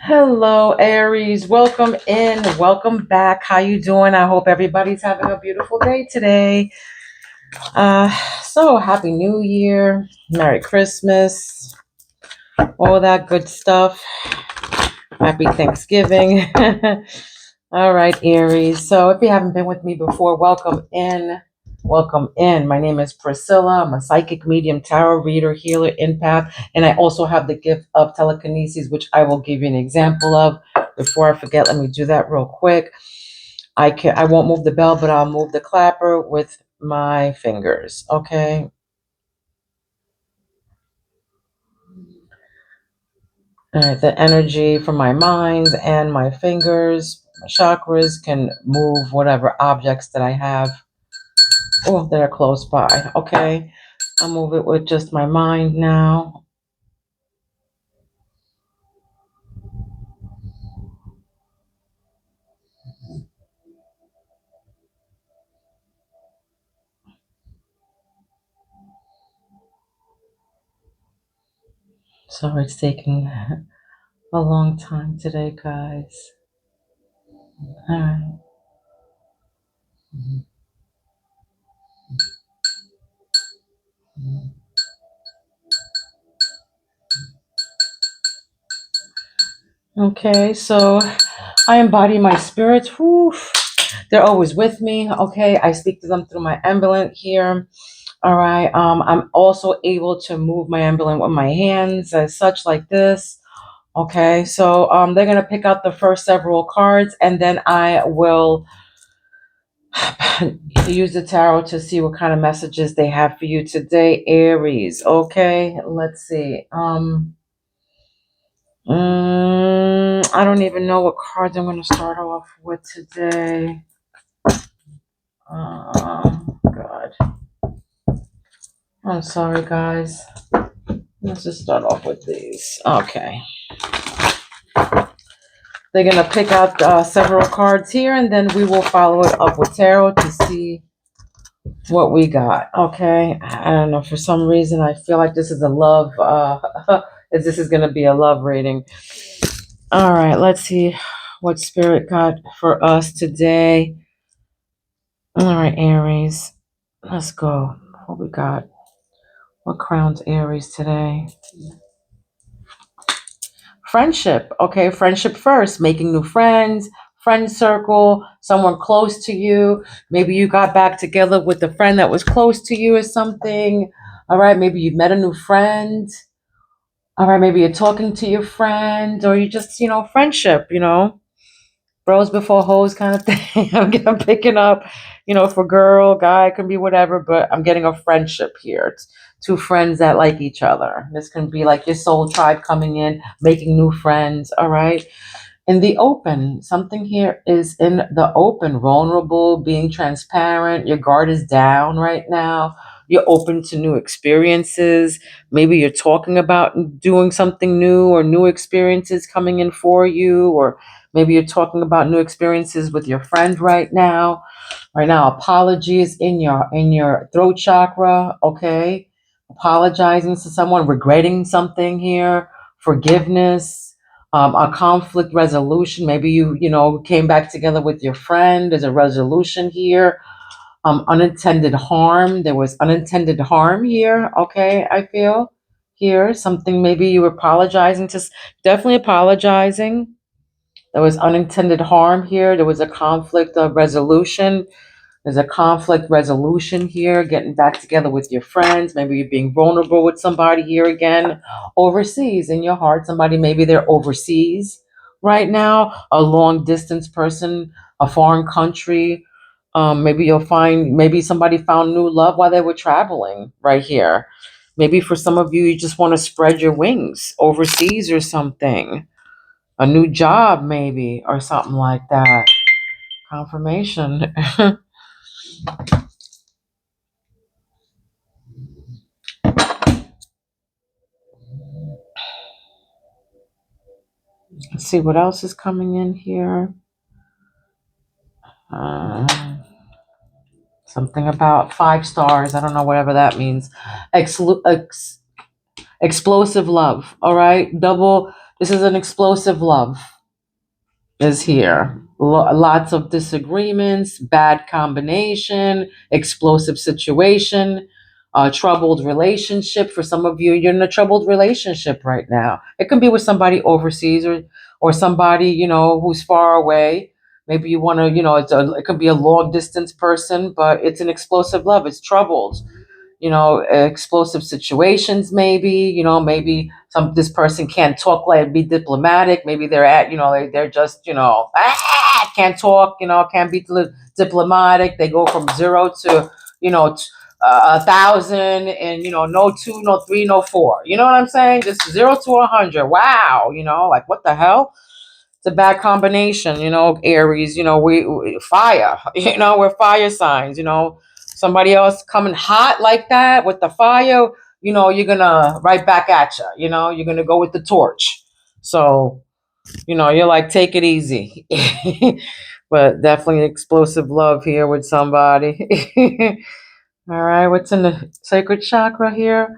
Hello, Aries. Welcome in. Welcome back. How you doing? I hope everybody's having a beautiful day today. Uh, so happy New Year, Merry Christmas, all that good stuff. Happy Thanksgiving. All right, Aries. So if you haven't been with me before, welcome in. Welcome in. My name is Priscilla. I'm a psychic medium, tarot reader, healer, empath, and I also have the gift of telekinesis, which I will give you an example of. Before I forget, let me do that real quick. I won't move the bell, but I'll move the clapper with my fingers. Okay. The energy from my mind and my fingers, my chakras can move whatever objects that I have. Oh, that are close by. Okay. I'll move it with just my mind now. Sorry it's taking a long time today, guys. All right. Okay, so I embody my spirits. Whew. They're always with me. Okay, I speak to them through my emblem here. All right. I'm also able to move my emblem with my hands as such, like this. Okay, so they're gonna pick out the first several cards, and then I will use the tarot to see what kind of messages they have for you today, Aries. Okay, let's see. I don't even know what cards I'm gonna start off with today. God, I'm sorry, guys. Let's just start off with these. Okay. They're going to pick out several cards here, and then we will follow it up with tarot to see what we got. Okay. I don't know. For some reason, I feel like this is a love, this is going to be a love reading. All right. Let's see what Spirit got for us today. All right, Aries. Let's go. What we got? What crowns Aries today? Friendship. Okay, friendship first, making new friends, friend circle, someone close to you. Maybe you got back together with a friend that was close to you or something. All right, maybe you met a new friend. All right, maybe you're talking to your friend, or you just, friendship, bros before hoes kind of thing. I'm picking up, for girl, guy, it can be whatever, but I'm getting a friendship here. It's two friends that like each other. This can be like your soul tribe coming in, making new friends. All right. In the open, something here is in the open, vulnerable, being transparent. Your guard is down right now. You're open to new experiences. Maybe you're talking about doing something new or new experiences coming in for you, or maybe you're talking about new experiences with your friend right now. Right now, apologies in your throat chakra, okay? Apologizing to someone, regretting something here, forgiveness, a conflict resolution. Maybe you came back together with your friend. There's a resolution here. Unintended harm. There was unintended harm here. Okay, I feel here something. Maybe you were apologizing to. Definitely apologizing. There was unintended harm here. There was a conflict of resolution. There's a conflict resolution here, getting back together with your friends. Maybe you're being vulnerable with somebody here again, overseas in your heart. Somebody, maybe they're overseas right now, a long distance person, a foreign country. Maybe you'll find, maybe somebody found new love while they were traveling right here. Maybe for some of you, you just want to spread your wings overseas or something. A new job, maybe, or something like that. Confirmation. Let's see what else is coming in here. Uh, Something about 5 stars. I don't know, whatever that means. Explosive love. All right. This is an explosive love is here. Lots of disagreements, bad combination, explosive situation, troubled relationship. For some of you, you're in a troubled relationship right now. It can be with somebody overseas or somebody, who's far away. Maybe you want to, it could be a long distance person, but it's an explosive love. It's troubled, explosive situations. Maybe this person can't talk, like, be diplomatic. Maybe they're at, they're just, can't talk, can't be diplomatic. They go from zero to, you know, 1,000, and, no two, no three, no four. You know what I'm saying? Just 0 to 100. Wow. Like, what the hell? It's a bad combination, Aries. We fire. We're fire signs. Somebody else coming hot like that with the fire. You're gonna right back at you. You're gonna go with the torch. So, you're like, take it easy. But definitely explosive love here with somebody. All right, what's in the sacred chakra here?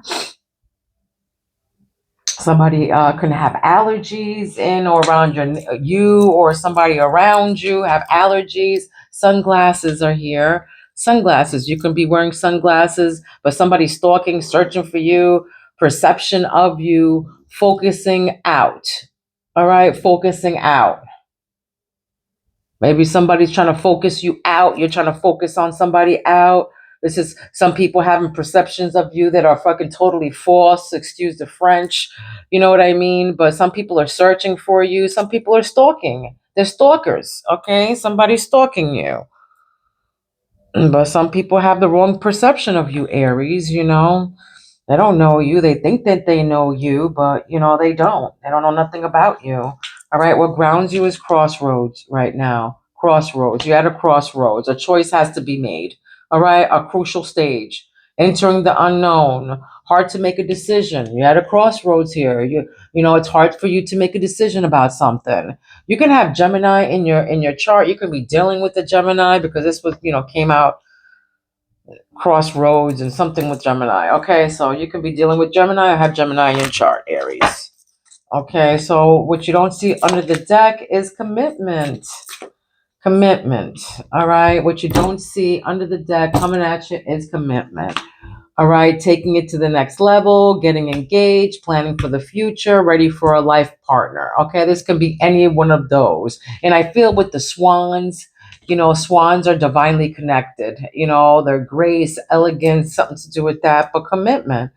Somebody can have allergies in or around you, or somebody around you have allergies. Sunglasses are here. Sunglasses. You can be wearing sunglasses, but somebody's stalking, searching for you, perception of you, focusing out. All right, focusing out. Maybe somebody's trying to focus you out. You're trying to focus on somebody out. This is some people having perceptions of you that are fucking totally false. Excuse the French. You know what I mean? But some people are searching for you. Some people are stalking. They're stalkers. Okay? Somebody's stalking you. But some people have the wrong perception of you, Aries. They don't know you. They think that they know you, but they don't. They don't know nothing about you. All right. What grounds you is crossroads right now. Crossroads. You're at a crossroads. A choice has to be made. All right. A crucial stage. Entering the unknown. Hard to make a decision. You're at a crossroads here. It's hard for you to make a decision about something. You can have Gemini in your chart. You can be dealing with the Gemini, because this was, came out crossroads and something with Gemini. Okay, so you can be dealing with Gemini or have Gemini in your chart, Aries. Okay, so what you don't see under the deck is commitment. Commitment. All right, what you don't see under the deck coming at you is commitment. All right, taking it to the next level, getting engaged, planning for the future, ready for a life partner. Okay, this can be any one of those. And I feel with the swans, swans are divinely connected. Their grace, elegance, something to do with that, but commitment.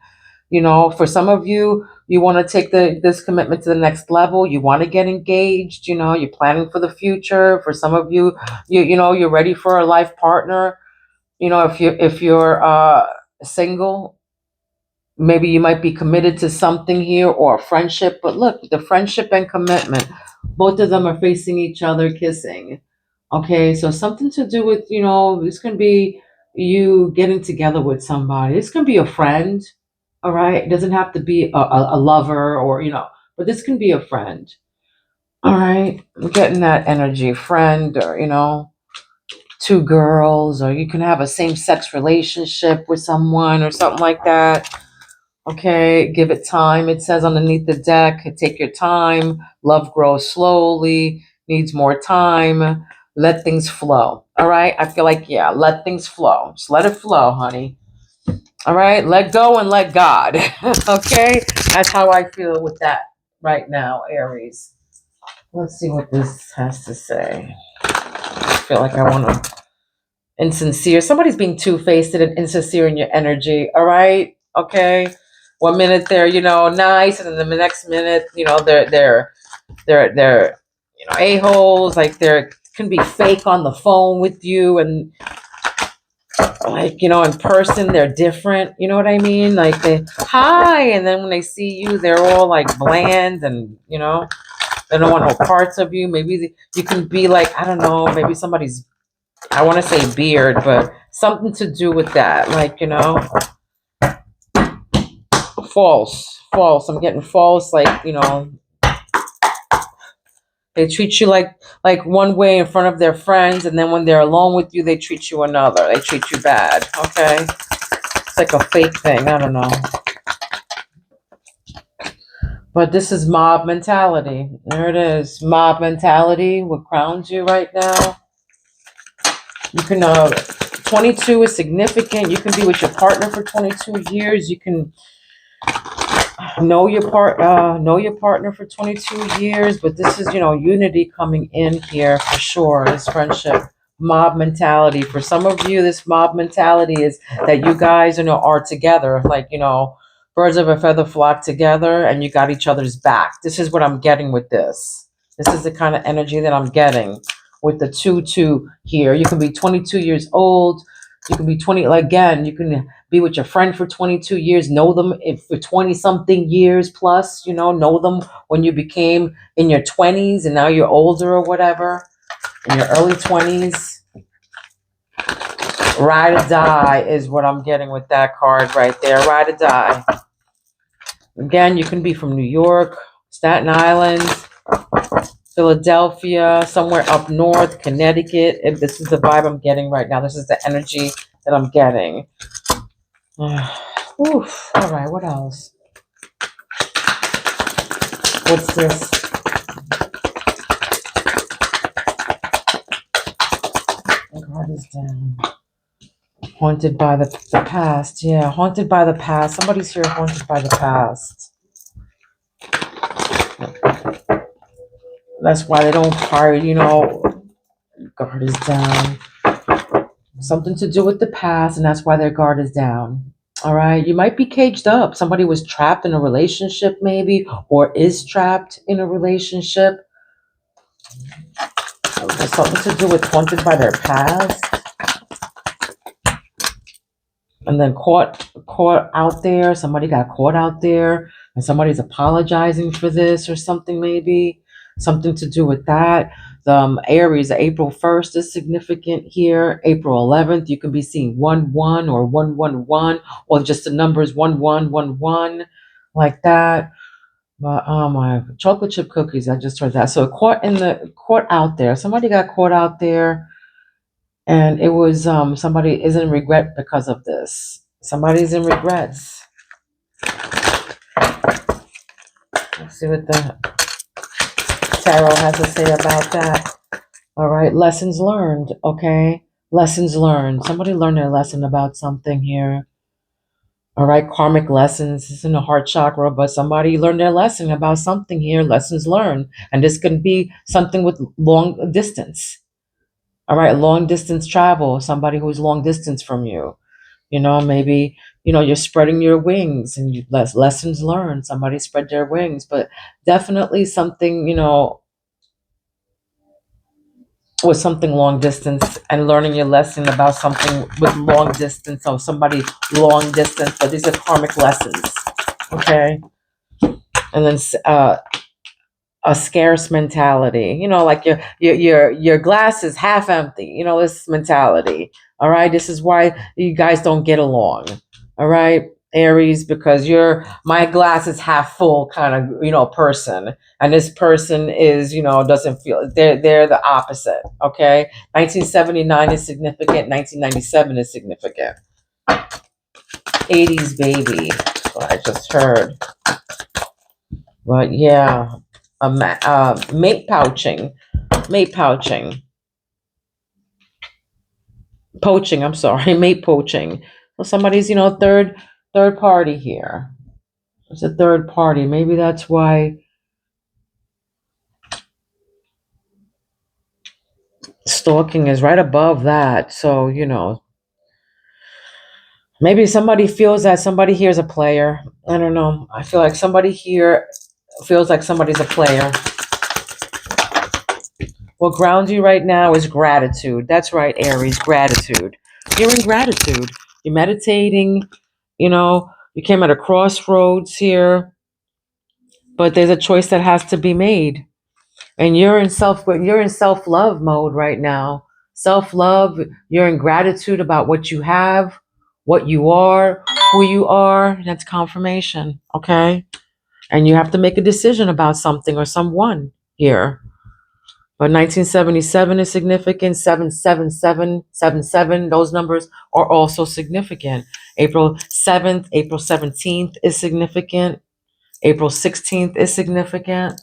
For some of you, you want to take this commitment to the next level. You want to get engaged. You're planning for the future. For some of you, you're ready for a life partner. If you're single, maybe you might be committed to something here, or a friendship. But look, the friendship and commitment, both of them are facing each other, kissing. Okay, so something to do with, this can be you getting together with somebody. This can be a friend. All right, it doesn't have to be a lover, or, but this can be a friend. All right, I'm getting that energy, friend, or, two girls, or you can have a same-sex relationship with someone or something like that. Okay, give it time. It says underneath the deck, take your time. Love grows slowly, needs more time. Let things flow. All right, I feel like, yeah, let things flow. Just let it flow, honey. All right, let go and let God. Okay, that's how I feel with that right now, Aries. Let's see what this has to say. I feel like I want to insincere. Somebody's being two-faced and insincere in your energy. All right. Okay. 1 minute they're, nice, and then the next minute, they're a-holes. Like, they can be fake on the phone with you, and, like, in person they're different. You know what I mean? Like, they hi, and then when they see you, they're all like bland, and they don't want no parts of you. Maybe you can be like, I don't know, maybe somebody's, I want to say beard, but something to do with that. Like, false. I'm getting false. Like, they treat you like one way in front of their friends, and then when they're alone with you, they treat you another. They treat you bad. Okay, it's like a fake thing. I don't know. But this is mob mentality. There it is. Mob mentality. What grounds you right now? You can 22 is significant. You can be with your partner for 22 years. You can know your partner for 22 years, but this is, unity coming in here for sure. This friendship. Mob mentality. For some of you, this mob mentality is that you guys, are together, like, birds of a feather flock together and you got each other's back. This is what I'm getting with this. This is the kind of energy that I'm getting with the 2-2 here. You can be 22 years old. You can be 20, again, you can be with your friend for 22 years, know them for 20 something years plus, know them when you became in your 20s and now you're older or whatever, in your early 20s. Ride or die is what I'm getting with that card right there. Ride or die. Again, you can be from New York, Staten Island, Philadelphia, somewhere up north, Connecticut. If this is the vibe I'm getting right now, this is the energy that I'm getting. Oof. All right, what else? What's this? The card is down. Haunted by the past. Yeah, haunted by the past. Somebody's here haunted by the past. That's why they don't hire, guard is down. Something to do with the past, and that's why their guard is down. All right, you might be caged up. Somebody was trapped in a relationship, maybe, or is trapped in a relationship. There's something to do with haunted by their past, and then caught out there. Somebody got caught out there, and somebody's apologizing for this or something. Maybe something to do with that. The Aries, April 1st is significant here. April 11th, you can be seeing 1-1 or 1-1-1, or just the numbers 1-1-1-1, like that. But oh my chocolate chip cookies, I just heard that. So caught out there. Somebody got caught out there, and it was somebody is in regret because of this. Somebody's in regrets. Let's see what the tarot has to say about that. All right, lessons learned. Okay, lessons learned. Somebody learned their lesson about something here. All right, karmic lessons. This is in the heart chakra, but somebody learned their lesson about something here. Lessons learned, and this can be something with long distance. All right, long distance travel. Somebody who's long distance from you. Maybe you're spreading your wings, and lessons learned. Somebody spread their wings, but definitely something with something long distance and learning your lesson about something with long distance or somebody long distance. But these are karmic lessons, okay? And then a scarce mentality, like your glass is half empty, this mentality. All right, this is why you guys don't get along. All right, Aries, because my glass is half full kind of person, and this person is doesn't feel, they're the opposite. Okay, 1979 is significant. 1997 is significant. 80s baby. That's what I just heard. But yeah, mate pouching, poaching. I'm sorry, mate poaching. So somebody's third party here. It's a third party. Maybe that's why stalking is right above that. So maybe somebody feels that somebody here is a player. I don't know. I feel like somebody here feels like somebody's a player. What grounds you right now is gratitude. That's right, Aries, gratitude. You're in gratitude. You're meditating, you came at a crossroads here, but there's a choice that has to be made. And you're in self-love mode right now. Self-love, you're in gratitude about what you have, what you are, who you are. That's confirmation, okay? And you have to make a decision about something or someone here. But 1977 is significant. 77777, those numbers are also significant. April 7th, April 17th is significant. April 16th is significant.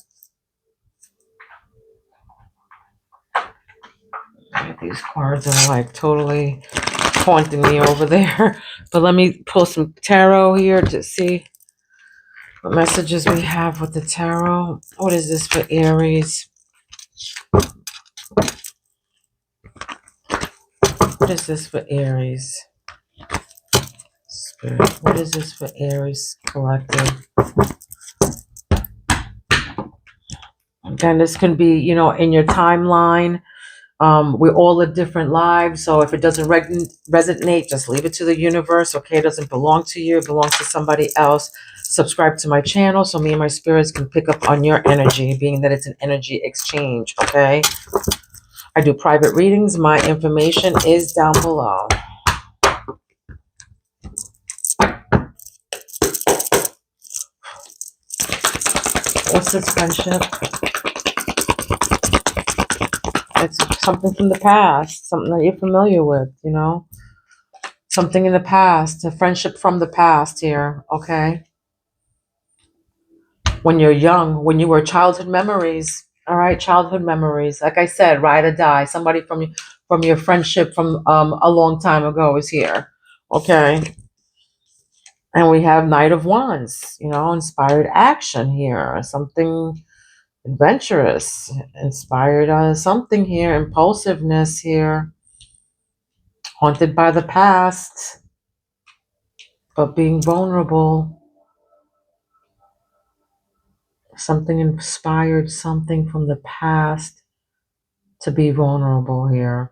These cards are like totally haunting me over there. But let me pull some tarot here to see what messages we have with the tarot. What is this for Aries? What is this for Aries? Spirit. What is this for Aries collective? Again, this can be, in your timeline. We all live different lives, so if it doesn't resonate, just leave it to the universe, okay? It doesn't belong to you, it belongs to somebody else. Subscribe to my channel so me and my spirits can pick up on your energy, being that it's an energy exchange, okay? I do private readings. My information is down below. What's this friendship? It's something from the past, something that you're familiar with, something in the past, a friendship from the past here, okay? When you're young, when you were childhood memories, all right, childhood memories. Like I said, ride or die. Somebody from your friendship from a long time ago is here, okay? And we have Knight of Wands, inspired action here, something adventurous, inspired something here, impulsiveness here, haunted by the past, but being vulnerable, something inspired, something from the past to be vulnerable here.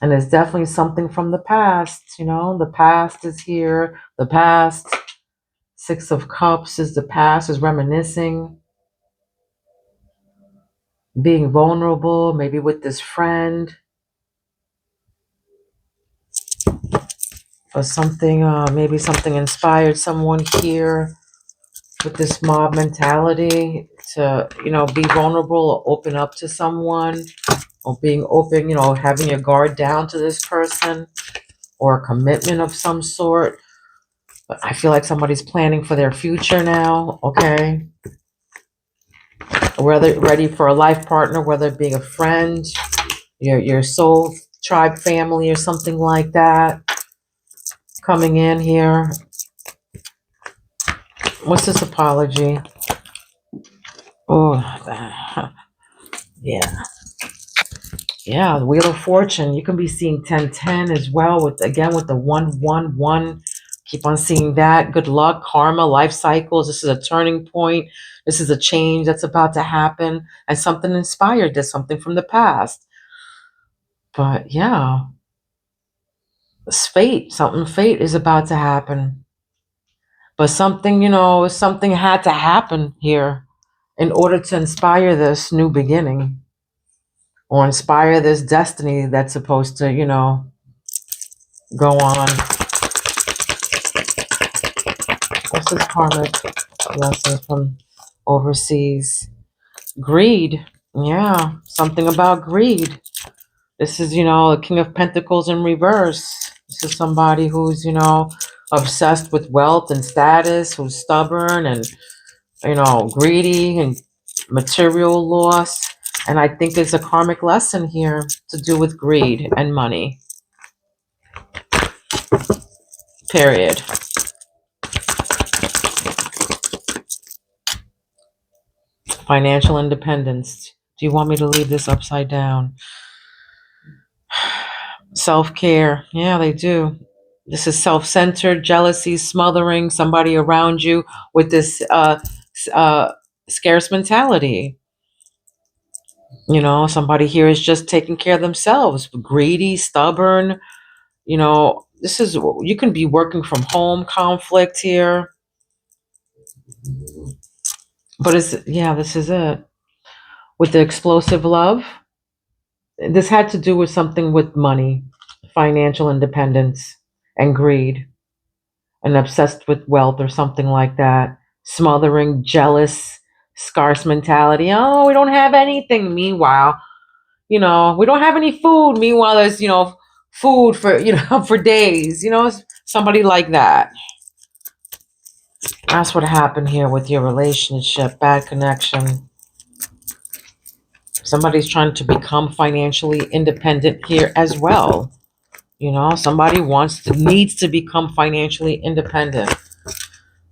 And there's definitely something from the past, the past is here, the past. Six of Cups is the past, is reminiscing, being vulnerable, maybe with this friend, or something, maybe something inspired someone here with this mob mentality to, be vulnerable or open up to someone, or being open, having your guard down to this person, or a commitment of some sort. But I feel like somebody's planning for their future now, okay? Whether ready for a life partner, whether it being a friend, your soul tribe family or something like that coming in here. What's this apology? Oh, yeah. Yeah, the Wheel of Fortune. You can be seeing 1010 as well with the 111. Keep on seeing that. Good luck, karma, life cycles. This is a turning point. This is a change that's about to happen. And something inspired this, something from the past. But yeah, it's fate. Fate is about to happen. But something, something had to happen here in order to inspire this new beginning, or inspire this destiny that's supposed to, go on. What's this karmic lesson from overseas? Greed. Yeah, something about greed. This is, the King of Pentacles in reverse. This is somebody who's, obsessed with wealth and status, who's stubborn and, greedy and material loss. And I think there's a karmic lesson here to do with greed and money. Period. Financial independence. Do you want me to leave this upside down? Self-care. Yeah, they do. This is self-centered, jealousy, smothering somebody around you with this scarce mentality. Somebody here is just taking care of themselves. Greedy, stubborn. This is, you can be working from home, conflict here. But this is it. With the explosive love, this had to do with something with money, financial independence, and greed, and obsessed with wealth or something like that. Smothering, jealous, scarce mentality. Oh, we don't have anything. Meanwhile, we don't have any food. Meanwhile, there's, food for, for days. Somebody like that. That's what happened here with your relationship. Bad connection. Somebody's trying to become financially independent here as well. Somebody needs to become financially independent.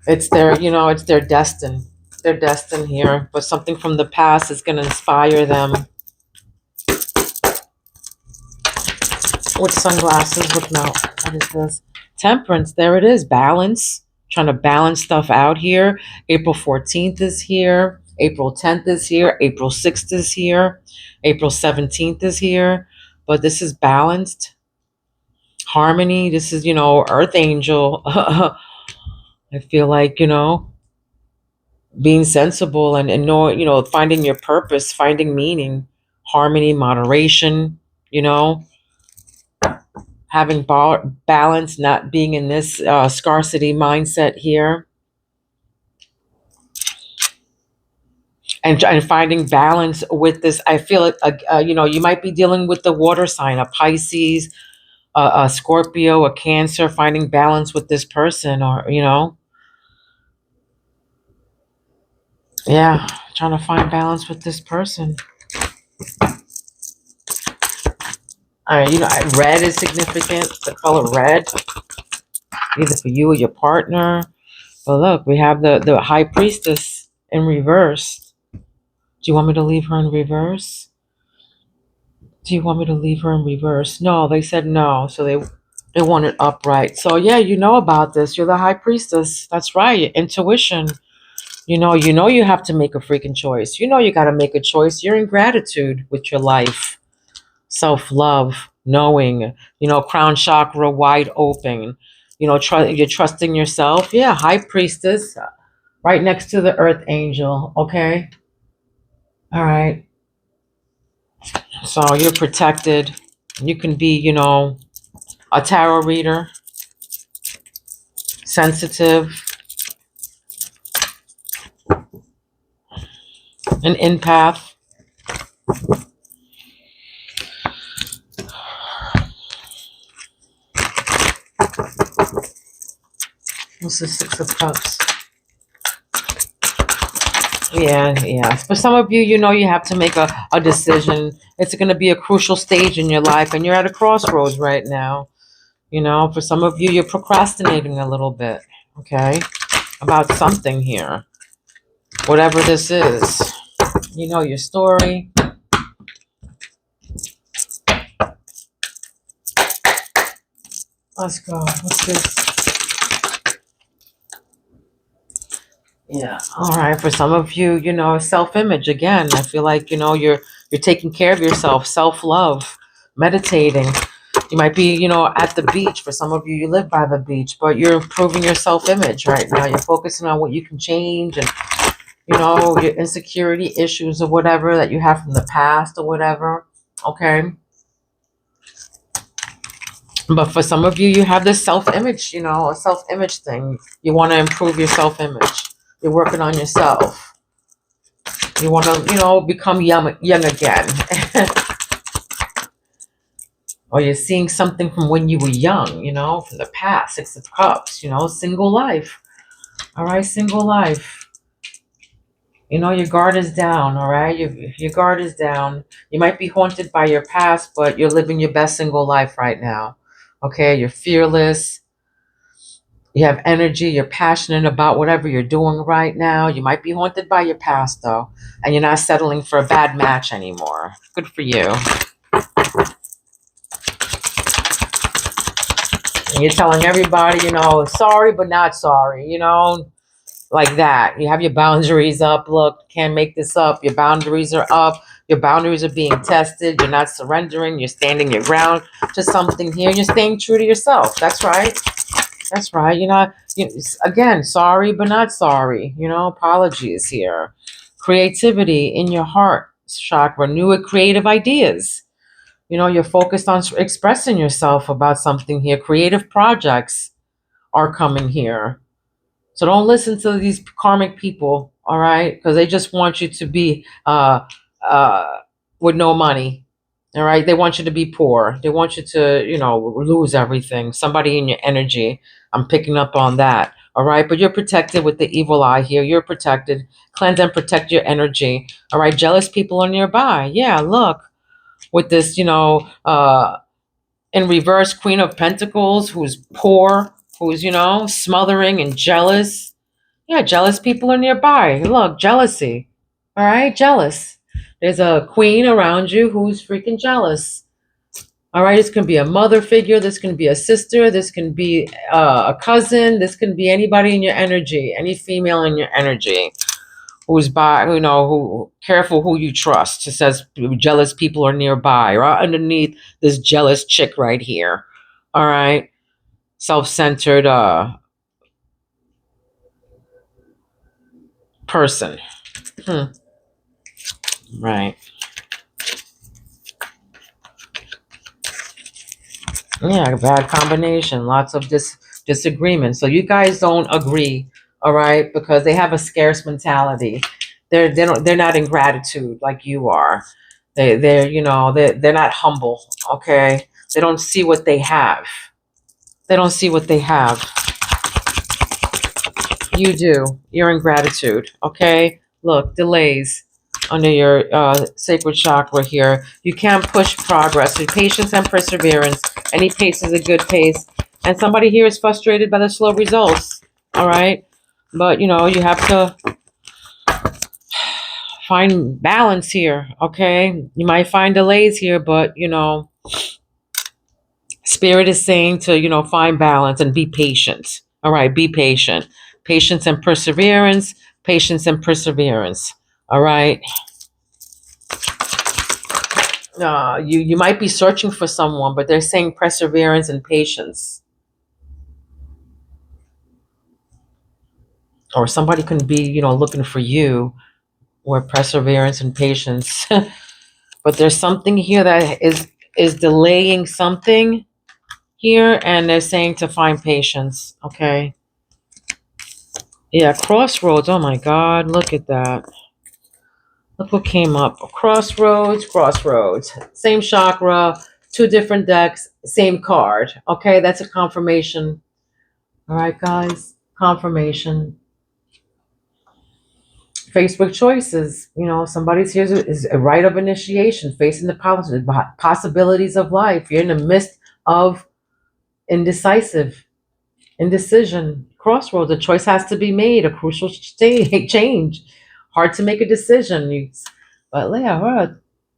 It's it's their destiny. Their destiny here. But something from the past is going to inspire them. With sunglasses, with mouth. What is this? Temperance. There it is. Balance. Trying to balance stuff out here. April 14th is here. April 10th is here. April 6th is here. April 17th is here. But this is balanced. Harmony. This is, Earth Angel. I feel like, being sensible and knowing, finding your purpose, finding meaning, harmony, moderation, you know, having balance, not being in this scarcity mindset here, and finding balance with this. I feel it. You might be dealing with the water sign, a Pisces, a Scorpio, a Cancer. Finding balance with this person, or yeah, trying to find balance with this person. All right, red is significant. The color red, either for you or your partner. But look, we have the High Priestess in reverse. Do you want me to leave her in reverse? Do you want me to leave her in reverse? No, they said no. So they want it upright. So yeah, you know about this. You're the High Priestess. That's right. Your intuition. You have to make a freaking choice. You got to make a choice. You're in gratitude with your life. Self-love, knowing, crown chakra wide open. You're trusting yourself. Yeah, High Priestess, right next to the Earth Angel. Okay. All right. So you're protected. You can be, a tarot reader, sensitive, an empath. What's the Six of Cups? Yeah. For some of you, you have to make a decision. It's going to be a crucial stage in your life, and you're at a crossroads right now. For some of you, you're procrastinating a little bit, okay, about something here. Whatever this is, your story. Let's go. What's this? Yeah. All right. For some of you, self-image again. I feel like, you're taking care of yourself, self-love, meditating. You might be, at the beach. For some of you, you live by the beach, but you're improving your self-image right now. You're focusing on what you can change and, your insecurity issues or whatever that you have from the past or whatever. Okay. But for some of you, you have this self-image, a self-image thing. You want to improve your self-image. You're working on yourself. You want to, become young again. Or you're seeing something from when you were young, from the past. Six of Cups, single life. All right, single life. Your guard is down, all right? Your guard is down. You might be haunted by your past, but you're living your best single life right now. Okay, you're fearless. You have energy. You're passionate about whatever you're doing right now. You might be haunted by your past, though, and you're not settling for a bad match anymore. Good for you. And you're telling everybody, sorry, but not sorry, like that. You have your boundaries up. Look, can't make this up. Your boundaries are up. Your boundaries are being tested. You're not surrendering. You're standing your ground to something here. You're staying true to yourself. That's right. That's right. Again, sorry, but not sorry. Apologies here. Creativity in your heart chakra, new creative ideas. You're focused on expressing yourself about something here. Creative projects are coming here. So don't listen to these karmic people, all right? Because they just want you to be uh, with no money. All right, they want you to be poor. They want you to, lose everything. Somebody in your energy. I'm picking up on that. All right. But you're protected with the evil eye here. You're protected. Cleanse and protect your energy. All right. Jealous people are nearby. Yeah. Look, with this, in reverse, Queen of Pentacles, who's poor, who's, smothering and jealous. Yeah. Jealous people are nearby. Look, jealousy. All right. Jealous. There's a queen around you who's freaking jealous. All right, this can be a mother figure. This can be a sister. This can be a cousin. This can be anybody in your energy, any female in your energy who's who careful who you trust. It says jealous people are nearby, right underneath this jealous chick right here. All right, self-centered person. Right. Yeah, a bad combination. Lots of disagreement. So you guys don't agree, all right? Because they have a scarce mentality. They're not in gratitude like you are. They're not humble. Okay, they don't see what they have. They don't see what they have. You do. You're in gratitude. Okay. Look, delays under your sacred chakra here. You can't push progress. Your patience and perseverance. Any pace is a good pace. And somebody here is frustrated by the slow results. All right. But, you have to find balance here. Okay. You might find delays here, but, Spirit is saying to, find balance and be patient. All right. Be patient. Patience and perseverance. Patience and perseverance. All right. You might be searching for someone, but they're saying perseverance and patience. Or somebody can be, looking for you, or perseverance and patience. But there's something here that is delaying something here, and they're saying to find patience. Okay. Yeah, crossroads. Oh my God, look at that. Look what came up. Crossroads, crossroads. Same chakra, two different decks, same card. Okay, that's a confirmation. All right, guys. Confirmation. Faced with choices. Somebody's here is a rite of initiation, facing the possibilities of life. You're in the midst of indecision, crossroads. A choice has to be made, a crucial change. Hard to make a decision. But yeah,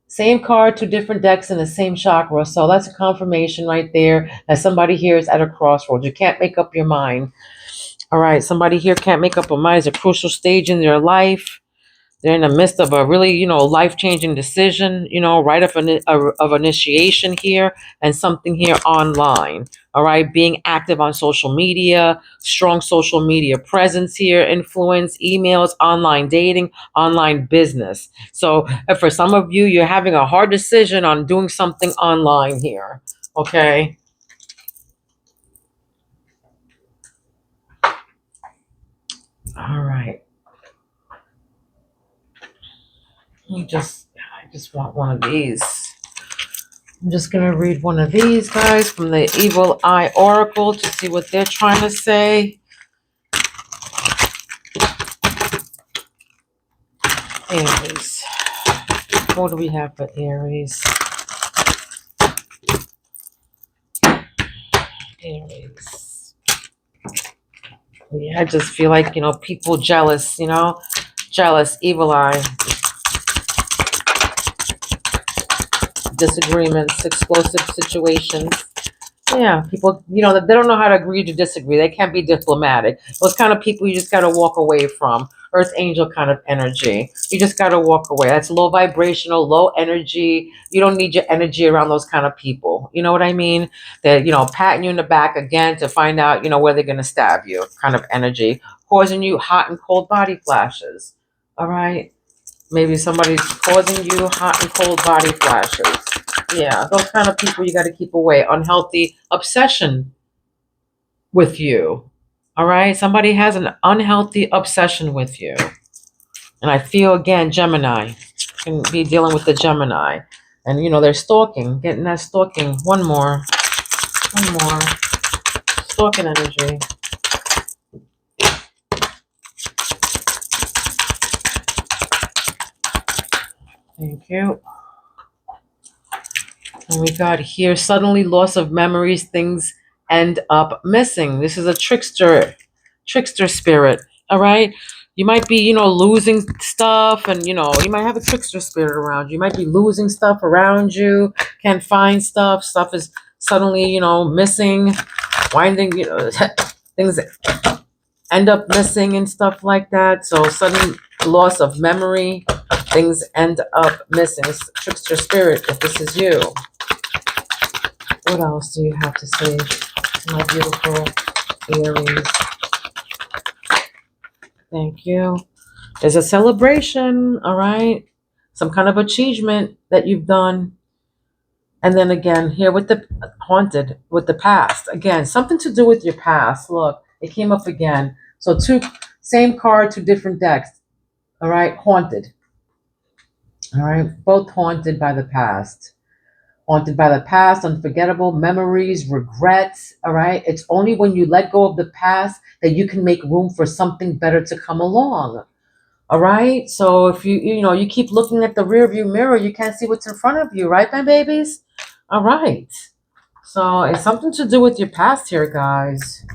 same card, two different decks in the same chakra. So that's a confirmation right there that somebody here is at a crossroads. You can't make up your mind. All right, somebody here can't make up a mind. It's a crucial stage in their life. They're in the midst of a really, life-changing decision, right of initiation here, and something here online. All right, being active on social media, strong social media presence here, influence, emails, online dating, online business. So for some of you, you're having a hard decision on doing something online here. Okay. All right. I just want one of these. I'm just going to read one of these, guys, from the Evil Eye Oracle to see what they're trying to say. Aries. What do we have for Aries? Aries. Yeah, I just feel like, people jealous, jealous, evil eye, disagreements, explosive situations. Yeah, people, they don't know how to agree to disagree. They can't be diplomatic. Those kind of people you just got to walk away from. Earth angel kind of energy. You just got to walk away. That's low vibrational, low energy. You don't need your energy around those kind of people. You know what I mean? They're, patting you in the back again to find out, where they're going to stab you kind of energy. Causing you hot and cold body flashes. All right? Maybe somebody's causing you hot and cold body flashes. Yeah, those kind of people you got to keep away. Unhealthy obsession with you. All right? Somebody has an unhealthy obsession with you. And I feel, again, Gemini. Can be dealing with the Gemini. And, they're stalking. Getting that stalking. One more. One more. Stalking energy. Thank you. And we got here, suddenly loss of memories, things end up missing. This is a trickster spirit. All right. You might be, losing stuff, and you might have a trickster spirit around you. You might be losing stuff around you, can't find stuff. Stuff is suddenly, missing, winding, things end up missing and stuff like that. So sudden loss of memory, things end up missing. It's trickster spirit, if this is you. What else do you have to say, my beautiful Aries? Thank you. There's a celebration, all right? Some kind of achievement that you've done. And then again, here with the haunted, with the past. Again, something to do with your past. Look, it came up again. So same card, two different decks. All right, haunted. All right, both haunted by the past. Haunted by the past, unforgettable memories, regrets. All right, it's only when you let go of the past that you can make room for something better to come along. All right, so if you keep looking at the rear view mirror, you can't see what's in front of you, right, my babies? All right, so it's something to do with your past here, guys.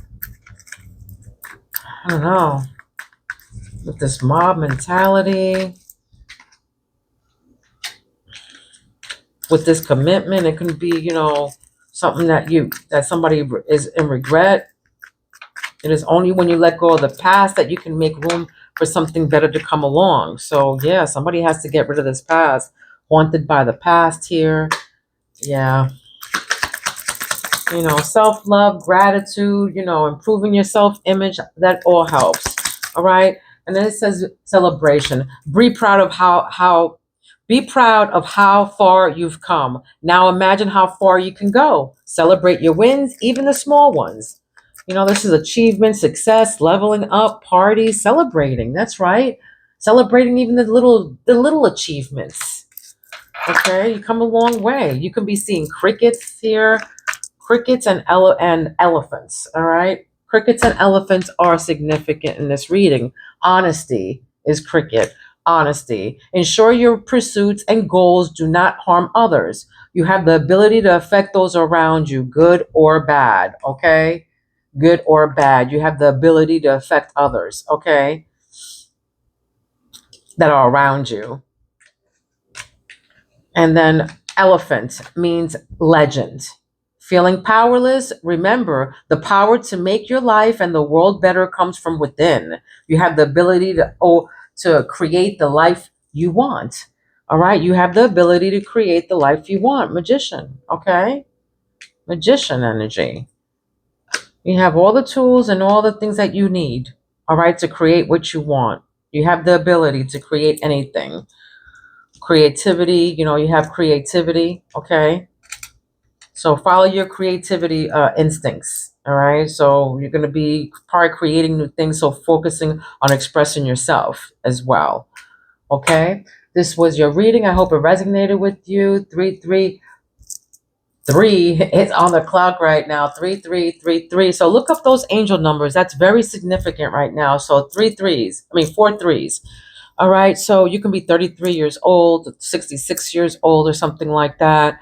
I don't know, with this mob mentality, with this commitment. It can be, something that somebody is in regret. It is only when you let go of the past that you can make room for something better to come along. So yeah, somebody has to get rid of this past. Haunted by the past here. Yeah. Self-love, gratitude, improving your self-image, that all helps. All right. And then it says celebration. Be proud of how far you've come. Now imagine how far you can go. Celebrate your wins, even the small ones. This is achievement, success, leveling up, parties, celebrating. That's right. Celebrating even the little achievements. Okay, you come a long way. You can be seeing crickets here. Crickets and elephants, all right? Crickets and elephants are significant in this reading. Honesty is cricket. Honesty. Ensure your pursuits and goals do not harm others. You have the ability to affect those around you, good or bad, okay? Good or bad. You have the ability to affect others, okay? That are around you. And then elephant means legend. Feeling powerless? Remember, the power to make your life and the world better comes from within. You have the ability to create the life you want. All right? You have the ability to create the life you want. Magician, okay? Magician energy. You have all the tools and all the things that you need, all right, to create what you want. You have the ability to create anything. Creativity, you have creativity, okay? So follow your creativity instincts, all right? So you're going to be probably creating new things, so focusing on expressing yourself as well, okay? This was your reading. I hope it resonated with you. 333 is on the clock right now. 3333. So look up those angel numbers. That's very significant right now. So 4 threes. All right. So you can be 33 years old, 66 years old, or something like that.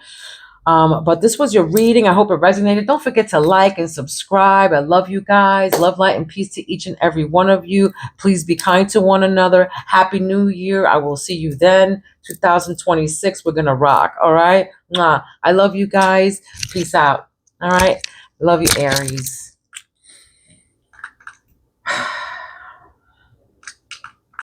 But this was your reading. I hope it resonated. Don't forget to like and subscribe. I love you guys. Love, light, and peace to each and every one of you. Please be kind to one another. Happy New Year. I will see you then. 2026. We're going to rock. All right. Mwah. I love you guys. Peace out. All right. Love you, Aries.